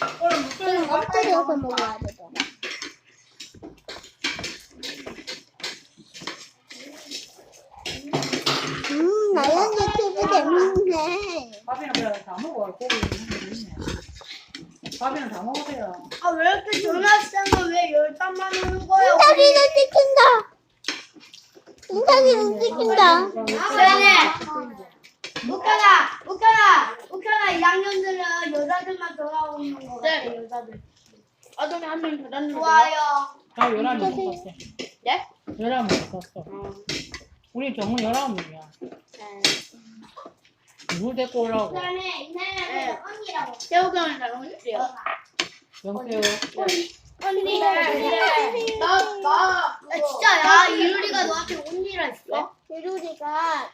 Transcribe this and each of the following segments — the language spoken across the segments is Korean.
지금 엎드려서 먹어야 되잖아. 나연 유튜브 재밌네. 밥이는 그래 다 먹어. 고기 있네. 밥이는 다 먹으세요. 아, 왜 이렇게 전화쌤은 왜 열잔만 오는 거야? 인상이를 시킨다. 인상이를 시킨다. 웃겨라. 2학년들은 여자들만 돌아오는 거 같아, 여자들. 아동이 한명 더 좋아요. 나 11명 썼어. 예? 11명 썼어. 우리 전문 11명이야. 누굴 데리고 오라고? 네. 언니라고. 태우기 형이 잘 오실게요. 영태우. 언니. 진짜야? 이루리가 너한테 언니라 했어? 유루리가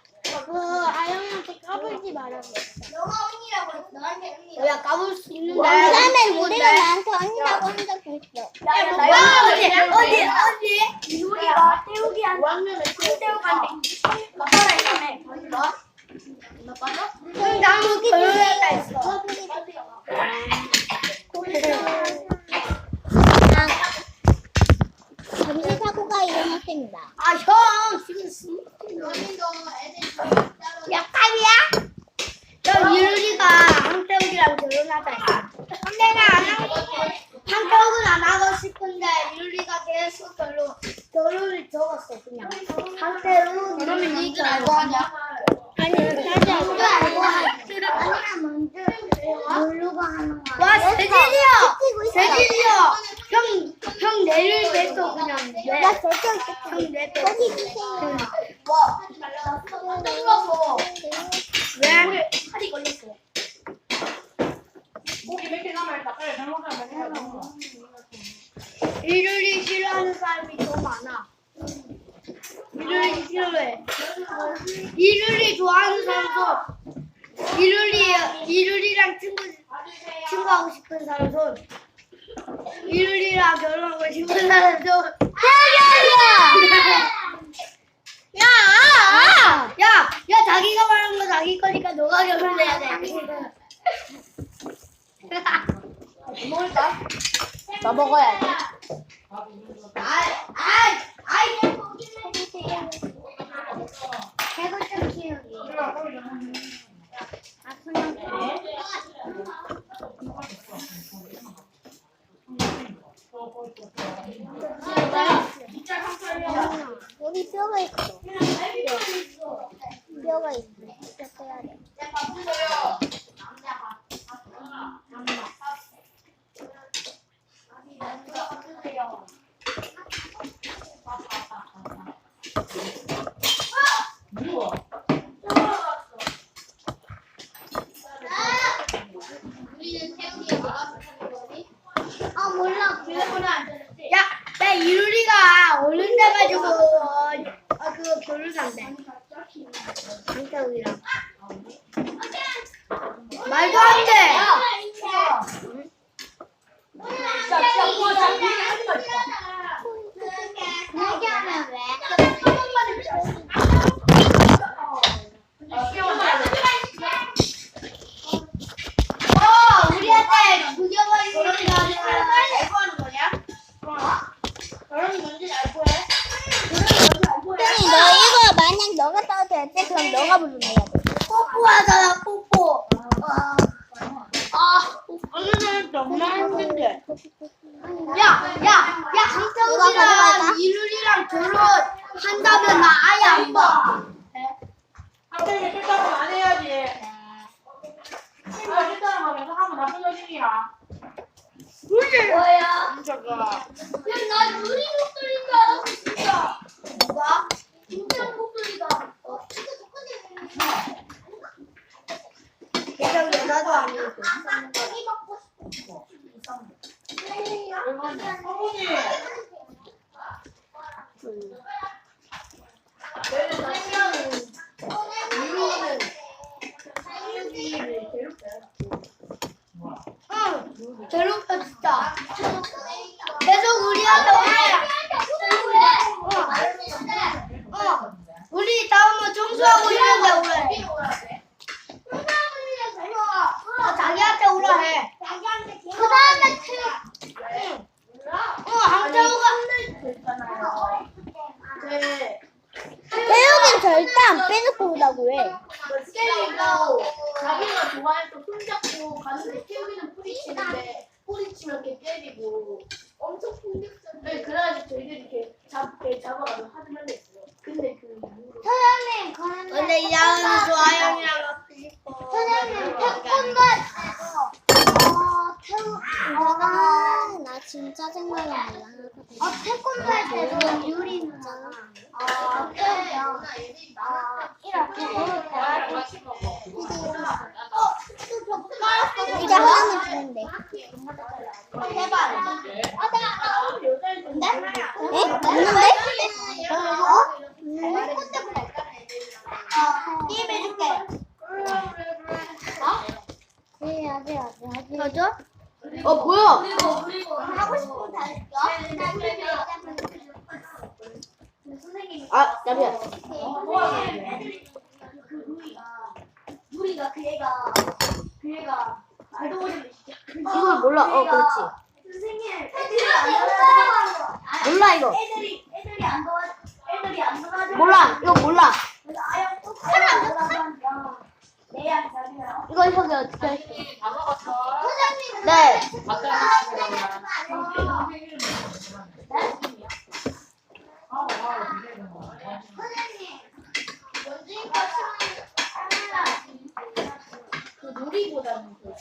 아영이한테 까불지 말라고 했어. 너가 언니라고 했어. 너한테 언니라고. 야, 까불 수 있는데. 그다음에 우리가 나한테 언니라고 한 적도 있어. 어디? 이루리가 태우기한테. 5학년에 태우기한테. 너빠라 했다며. 너 빠져? 응, 나무 결혼했다 했어. 잠시 사고가 일어났습니다. 아, 형! 지금 언니도 애들 따로. 야, 까비야? 저 이루리가 한태욱이랑 결혼하자 했어. 근데 한태욱은 안 하고 싶은데 이루리가 계속 결혼을 적었어, 그냥. 한태욱, 그러면 니들 알고 하냐? 아니, 사실 먼저 알고 하지. 아니야, 먼저 모르고 하는 거야. 와, 재진이 형! 형 내일 뱉어, 그냥. 나 절대 형 내뱉어. 거기 주세요. 와, 뜬거고. 왜? 팔이 걸렸어. 고기 몇 개 남아있다. 빨리 잘못하면 해야 이루리 싫어하는 사람이 더 많아. 이루리 싫어해. 이루리 좋아하는 사람도 이루리랑 친구하고 싶은 사람 손. 이루리랑 결혼하고 싶은 사람 손. 야, 자기가 말한 거 자기 거니까 너가 결혼해야 돼. 먹을까? 나 먹어야지. 아이, 고기를 해주세요. 개구점 키우기. 여기 뼈가 있어. 뼈가 있어. 뼈 빼야 돼. 아, 몰라. 야, 이루리가 어른 돼가지고 그거 결혼한대. 한태욱이랑. 말도 안 돼. 얘기하면 왜? 우리한테 죽여버리는 알고 하는 거냐? 결혼이 뭔지 알고 해? 형이 너 이거 만약 너가 싸워도 될 때 그럼 너가 부르면 해야 돼. 뽀뽀하잖아, 뽀뽀. 오늘은 정말 힘든데. 야, 한태욱이랑 이루리랑 결혼한다면 나 아예 안 봐. 학생이 실장은 안 해야지. 친구가 실장을 하면서 하면 나쁜 여신이야. 뭐야? 진짜가. 나 누리 목소리인 줄 알았어, 진짜. 뭐가? 진짜 목소리가. 계속 여자도 아니고. 여기 받고 싶어. 어머니. 내일 생명은 이루는 사유지를 괴롭혀요. 응, 괴롭혀 진짜. 계속 우리한테 오래. 우리 다음은 청소하고 있는데 오래. 자기한테 오라 해. 그다음 뭐해? 때리고 자기가 좋아해서 손잡고 가는데 태우기는 뿌리치는데 뿌리치면 걔 때리고 엄청 폭력적이야. 네, 그래가지고 저희들이 이렇게 잡아가지고 하드만 했어요. 근데 그 이후로 선생님, 그런데. 근데 이장은 조아영이랑 갖고 싶어. 선생님, 태권도 할 때도, 나 진짜 생각이 몰라. 태권도 할 때도 유리 누나가, 태우면, 이렇게 이제 하나만 주는데. 해봐. 에? 없는데? 게임 해줄게. 더 줘? 뭐야? 하고 싶으면 다 해줄게. 아, 나비야. 누리가 그 애가 말도 못했는데 진짜 이걸 몰라. 그렇지. 선생님 몰라, 이거. 애들이 안 도와줘. 몰라, 이거 몰라. 그래서 아영 또 하나 내양 자기야. 이거 저기 어떻게 할 수? 다 먹었어. 네. 그 누리보다는 그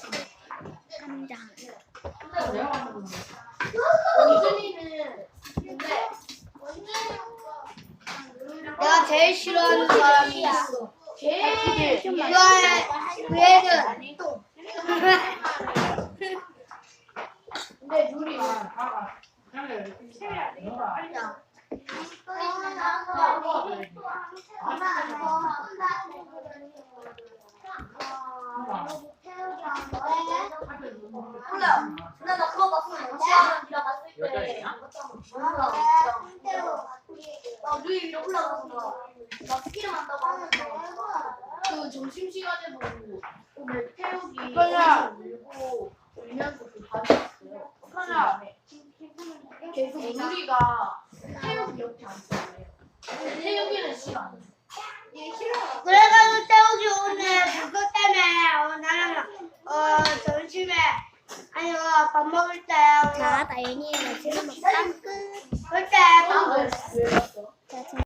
원준이는 근데 내가 제일 싫어하는 사람이 있어. 제일 이거의 그 애는 근데 누리 몰라. 나 그거 봤어. 시아랑 갔을 때. 여자애야? 나 누이 위로 올라가서 나 스키를 한다고 하면서 그 점심시간에도 오늘 태욱이 울고 울면서 그 다녔어요. 계속 누리가 태욱이 옆에 앉잖아요. 태욱이는 싫어 안 해. 그래가지고 태욱이 오늘 그것 때문에 나는 점심에 아니 밥 먹을 때 자, 다행이에요. 지금 그때 왜 봤어?